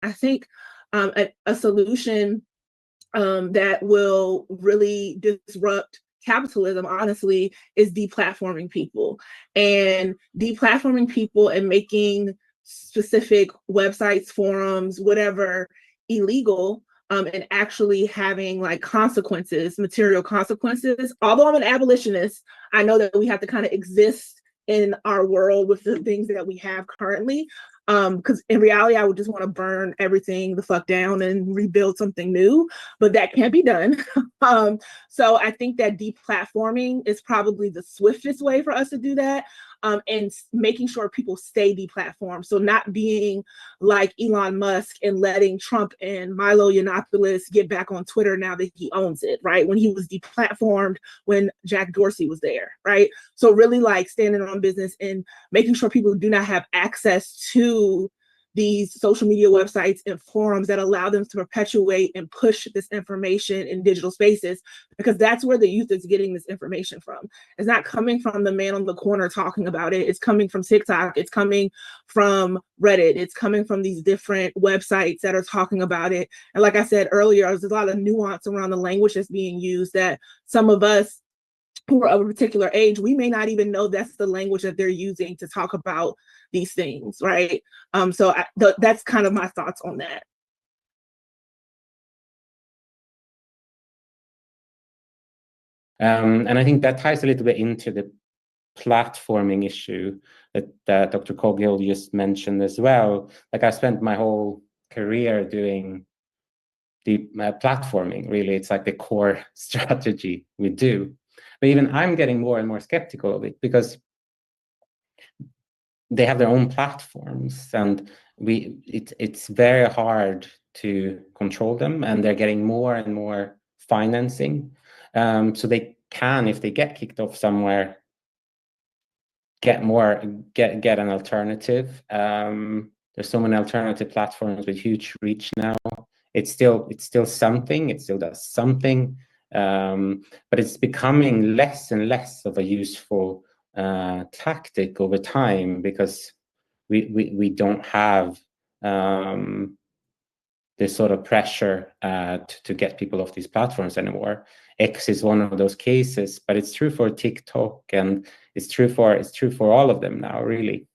I think a solution that will really disrupt capitalism, honestly, is deplatforming people, and deplatforming people and making specific websites, forums, whatever, illegal, and actually having like consequences, material consequences. Although I'm an abolitionist, I know that we have to kind of exist in our world with the things that we have currently. Because in reality, I would just want to burn everything the fuck down and rebuild something new, but that can't be done. So I think that deplatforming is probably the swiftest way for us to do that. And making sure people stay deplatformed. So not being like Elon Musk and letting Trump and Milo Yiannopoulos get back on Twitter now that he owns it, right? When he was deplatformed when Jack Dorsey was there, right? So really like standing on business and making sure people do not have access to these social media websites and forums that allow them to perpetuate and push this information in digital spaces, because that's where the youth is getting this information from. It's not coming from the man on the corner talking about it. It's coming from TikTok. It's coming from Reddit. It's coming from these different websites that are talking about it. And like I said earlier, there's a lot of nuance around the language that's being used that some of us who are of a particular age, we may not even know that's the language that they're using to talk about these things, right? So that's kind of my thoughts on that. And I think that ties a little bit into the platforming issue that Dr. Coghill just mentioned as well. Like I spent my whole career doing the platforming, really. It's like the core strategy we do. But even I'm getting more and more skeptical of it, because they have their own platforms, and it's very hard to control them, and they're getting more and more financing. So they can, if they get kicked off somewhere, get an alternative. There's so many alternative platforms with huge reach now. It's still something. It still does something, but it's becoming less and less of a useful tactic over time, because we don't have this sort of pressure to get people off these platforms anymore. X is one of those cases, but it's true for TikTok, and it's true for all of them now, really.